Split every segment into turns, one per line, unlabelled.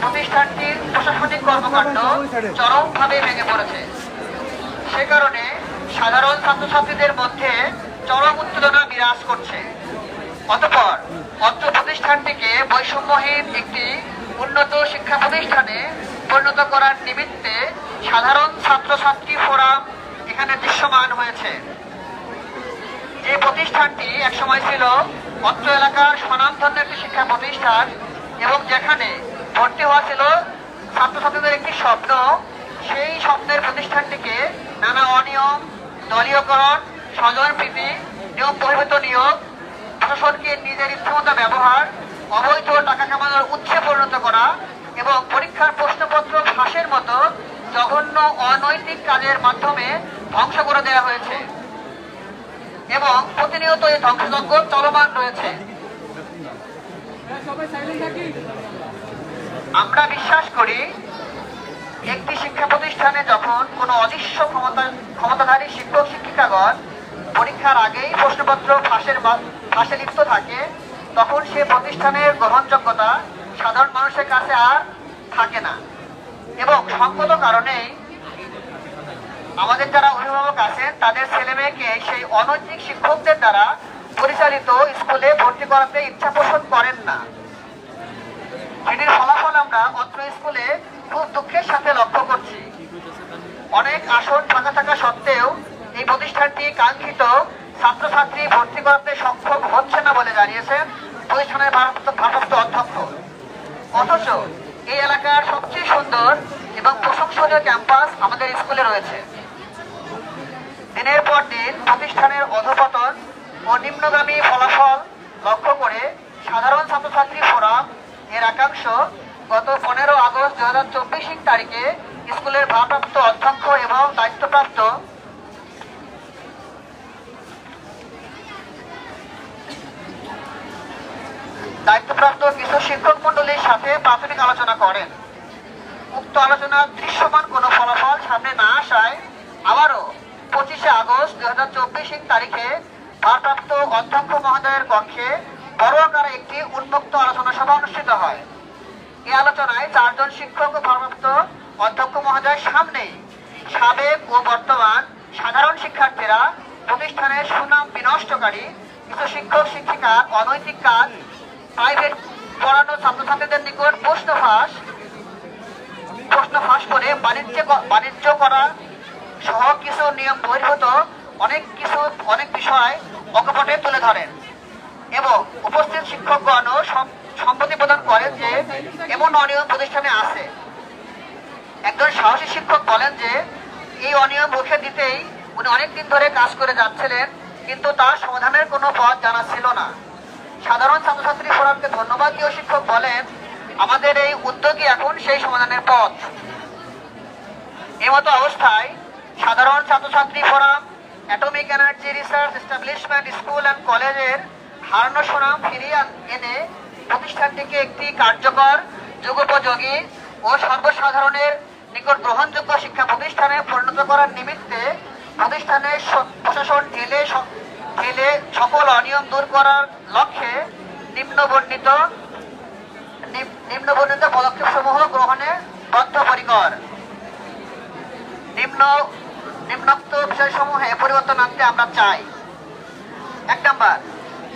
প্রতিষ্ঠানটির প্রশাসনিক কর্মকাণ্ড চরমভাবে ভেঙে পড়েছে। সে কারণে সাধারণ ছাত্রছাত্রীদের মধ্যে চরম উত্তেজনা বিরাজ করছে। অতঃপর অত্র প্রতিষ্ঠানটিকে বৈষম্যহীন একটি উন্নত শিক্ষা প্রতিষ্ঠানে পরিণত করার নিমিত্তে সাধারণ ছাত্রছাত্রী ফোরাম এখানে দৃশ্যমান হয়েছে। যে প্রতিষ্ঠানটি একসময় ছিল অত্র এলাকার স্বনামধন্য একটি শিক্ষা প্রতিষ্ঠান এবং যেখানে ভর্তি হওয়া ছিল ছাত্রছাত্রীদের একটি স্বপ্ন, সেই স্বপ্নের প্রতিষ্ঠানটিকে নানা অনিয়ম, দলীয়করণ, স্বজনপ্রীতি, নিয়ম বহির্ভূত নিয়োগ, প্রশাসনকে নিজের ইচ্ছামতো ব্যবহার, অবৈধ টাকা কামানোর উৎসে পরিণত করা এবং পরীক্ষার প্রশ্নপত্র ফাঁসের মতো জঘন্য অনৈতিক কাজের মাধ্যমে ধ্বংস করে দেওয়া হয়েছে এবং প্রতিনিয়ত এই ধ্বংসযজ্ঞ চলমান রয়েছে। আমরা বিশ্বাস করি, একটি শিক্ষা প্রতিষ্ঠানে যখন কোনো অদৃশ্য ক্ষমতাধারী শিক্ষক শিক্ষিকাগণ পরীক্ষার আগেই প্রশ্নপত্র ফাঁসে লিপ্ত থাকে, তখন সে প্রতিষ্ঠানের গ্রহণযোগ্যতা সাধারণ মানুষের কাছে আর থাকে না। এবং সঙ্গত কারণেই আমাদের যারা অভিভাবক আছেন তাদের ছেলে মেয়েকে সেই অনৈতিক শিক্ষকদের দ্বারা পরিচালিত স্কুলে ভর্তি করাতে ইচ্ছা পোষণ করেন না। এটির ফলাফল আমরা অত্র স্কুলে খুব দুঃখের সাথে লক্ষ্য করছি। অনেক আসন ফাঁকা থাকা সত্ত্বেও এই প্রতিষ্ঠানটি কাঙ্ক্ষিত ছাত্রছাত্রী ভর্তি করাতে সক্ষম হচ্ছে না বলে জানিয়েছেন প্রতিষ্ঠানের ভারপ্রাপ্ত অধ্যক্ষ। অথচ এই এলাকার সবচেয়ে সুন্দর এবং প্রশংসনীয় ক্যাম্পাস আমাদের স্কুলে রয়েছে। দিনের পর দিন প্রতিষ্ঠানের অধঃপতন ও নিম্নগামী ফলাফল লক্ষ্য করে সাধারণ ছাত্রছাত্রী ফোরাম এর একাংশ গত 15 আগস্ট 2024 তারিখে স্কুলের ভারপ্রাপ্ত অধ্যক্ষ এবং দায়িত্বপ্রাপ্ত কিছু শিক্ষক মন্ডলীর সাথে প্রাথমিক আলোচনা করেন। উক্ত আলোচনার দৃশ্যমান কোনো ফলাফল সামনে না আসায় আবারও 25 আগস্ট 2024 তারিখে ভারপ্রাপ্ত অধ্যক্ষ মহোদয়ের কক্ষে বড় আকারে একটি উন্মুক্ত আলোচনা সভা অনুষ্ঠিত হয়। এই আলোচনায় 4 জন শিক্ষক ও ভারপ্রাপ্ত অধ্যক্ষ মহোদয়ের সামনেই সাবেক ও বর্তমান সাধারণ শিক্ষার্থীরা প্রতিষ্ঠানের সুনাম বিনষ্টকারী কিছু শিক্ষক শিক্ষিকার অনৈতিক কাজ, প্রাইভেট পড়ানো ছাত্রছাত্রীদের নিকট প্রশ্ন ফাঁস করে বাণিজ্য করা সহ কিছু নিয়ম বহির্ভূত অনেক বিষয় অকপটে তুলে ধরেন এবং উপস্থিত শিক্ষকগণও সম্মতি প্রদান করেন যে এমন অনিয়ম প্রতিষ্ঠানে আছে। একজন সাহসী শিক্ষক বলেন যে এই অনিয়ম রুখে দিতেই উনি অনেকদিন ধরে কাজ করে যাচ্ছিলেন, কিন্তু তার সমাধানের কোনো পথ জানা ছিল না। সাধারণ ছাত্রছাত্রী ফোরামকে ধন্যবাদ দিয়ে শিক্ষক বলেন, আমাদের এই উদ্যোগই এখন সেই সমাধানের পথ। এমতো অবস্থায় সাধারণ ছাত্রছাত্রী forum atomic energy research establishment school and কলেজের হারানো সুনাম ফিরিয়ে এনে প্রতিষ্ঠানটিকে একটি কার্যকর, যুগোপযোগী ও সর্বসাধারণের নিকট গ্রহণযোগ্য শিক্ষা প্রতিষ্ঠানে পরিণত করার নিমিত্তে প্রতিষ্ঠানের প্রশাসন ঢেলে সকল অনিয়ম দূর করার লক্ষ্যে নিম্নবর্ণিত পদক্ষেপসমূহ গ্রহণে বদ্ধপরিকর। নিম্নোক্ত বিষয়সমূহে পরিবর্তন আনতে আমরা চাই। 1 নম্বর,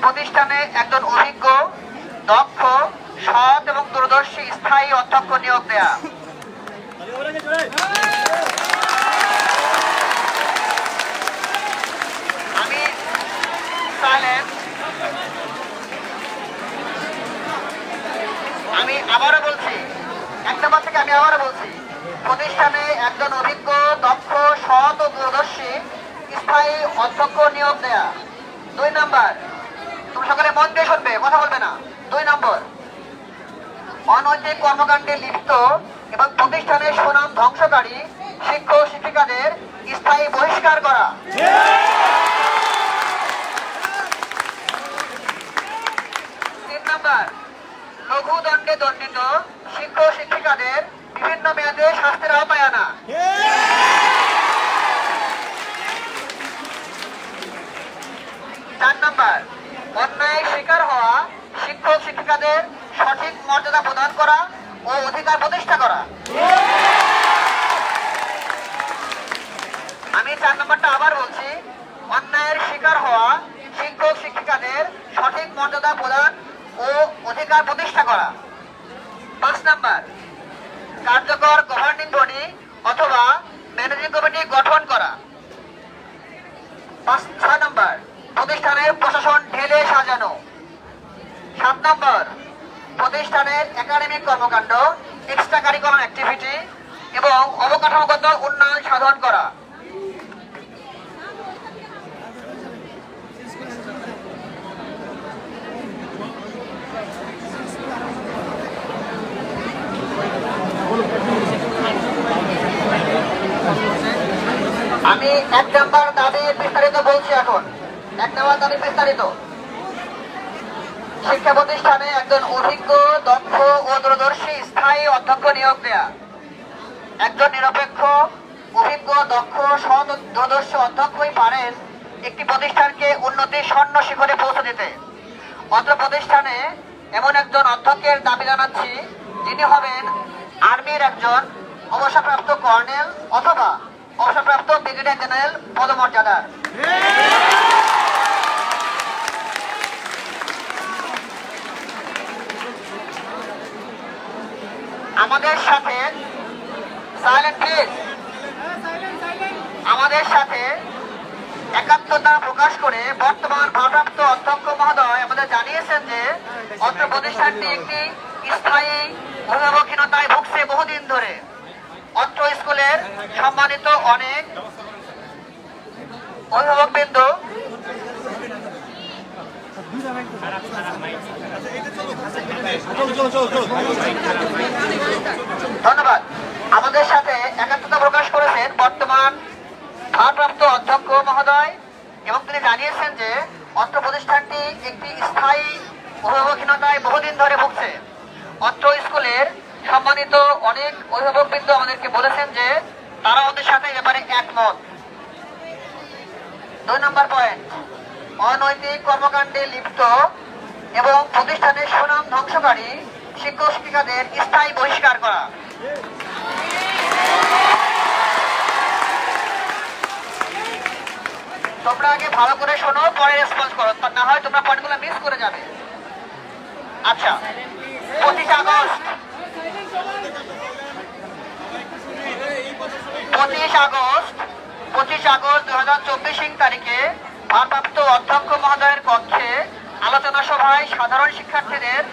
প্রতিষ্ঠানে একজন অভিজ্ঞ, দক্ষ, সৎ এবং দূরদর্শী স্থায়ী অধ্যক্ষ নিয়োগ দেয়া। আমি আবারও বলছি, 1 নম্বর থেকে আমি আবারও বলছি, প্রতিষ্ঠানে একজন অভিজ্ঞ, দক্ষ, সৎ ও দূরদর্শী স্থায়ী অধ্যক্ষ নিয়োগ দেয়া। 2 নম্বর, তুমি সকলে মন দিয়ে শুনবে, কথা বলবে না। 2 নম্বর, অনৈতিক কর্মকাণ্ডে লিপ্ত এবং প্রতিষ্ঠানের সুনাম ধ্বংসকারী শিক্ষক শিক্ষিকাদের স্থায়ী বহিষ্কার করা। 3 নম্বর, লঘু দণ্ডে দণ্ডিত শিক্ষক শিক্ষিকাদের বিভিন্ন মেয়াদে শাস্তির আওতায় আনা। 4 নম্বর, অন্যায় শিকার হওয়া শিক্ষক শিক্ষিকাদের সঠিক মর্যাদা প্রদান করা ও অধিকার প্রতিষ্ঠা করা। আমি 4 নম্বরটা আবার বলছি, অন্যায়ের শিকার হওয়া শিক্ষক শিক্ষিকাদের সঠিক মর্যাদা প্রদান ও অধিকার প্রতিষ্ঠা করা। 5 নম্বর, কার্যকর গভর্নিং বডি অথবা ম্যানেজিং কমিটি গঠন করা। 6 নম্বর, প্রতিষ্ঠানের প্রশাসন ঢেলে সাজানো। 7 নম্বর, প্রতিষ্ঠানের একাডেমিক কর্মকাণ্ড, এক্সট্রা কারিকুলাম অ্যাক্টিভিটি এবং অবকাঠামোগত উন্নয়ন সাধন করা। আমি 1 নম্বর দাবি বিস্তারিত বলছি এখন। 1 নম্বর দাবি বিস্তারিত, শিক্ষা প্রতিষ্ঠানে একজন অভিজ্ঞ, দক্ষ ও দূরদর্শী স্থায়ী অধ্যক্ষ নিয়োগ দেয়া। একজন নিরপেক্ষ, অভিজ্ঞ, দক্ষ, সৎ, দূরদর্শী অধ্যক্ষই পারেন একটি প্রতিষ্ঠানকে উন্নতির স্বর্ণ শিখরে পৌঁছে দিতে। অত্র প্রতিষ্ঠানে এমন একজন অধ্যক্ষের দাবি জানাচ্ছি, যিনি হবেন আর্মির একজন অবসরপ্রাপ্ত কর্নেল অথবা অবসরপ্রাপ্ত ব্রিগেডিয়ার জেনারেল পদমর্যাদার। আমাদের সাথে একাত্মতা প্রকাশ করে বর্তমান ভারপ্রাপ্ত অধ্যক্ষ মহোদয় আমাদের জানিয়েছেন যে অত্র প্রতিষ্ঠানটি একটি স্থায়ী অভিভাবকহীনতায় ভুগছে বহুদিন ধরে। অত্র স্কুলের সম্মানিত অনেক অভিভাবকবৃন্দ ধন্যবাদ, আমাদের সাথে একাত্মতা প্রকাশ করেছেন বর্তমান ভারপ্রাপ্ত অধ্যক্ষ মহোদয় এবং তিনি জানিয়েছেন যে অত্র প্রতিষ্ঠানটি একটি স্থায়ী অভিভাবকহীনতায় বহুদিন ধরে ভুগছে। অত্র স্কুলের সম্মানিত অনেক অভিভাবকবৃন্দ আমাদেরকে বলেছেন যে তারা ওদের সাথে এবারে একমত। 2 নম্বর পয়েন্ট, অনৈতিক কর্মকাণ্ডে লিপ্ত এবং প্রতিষ্ঠানের সুনাম ধ্বংসকারী শিক্ষক শিক্ষিকাদের স্থায়ী বহিষ্কার করা। তোমরা আগে ভালো করে শোনো, পরে রেসপন্স করো, না হয় তোমরা পয়েন্টগুলো মিস করে যাবে। আচ্ছা, 25 আগস্ট 2024 তারিখে ভারপ্রাপ্ত অধ্যক্ষ মহোদয়ের কক্ষে আলোচনা সভায় সাধারণ শিক্ষার্থীদের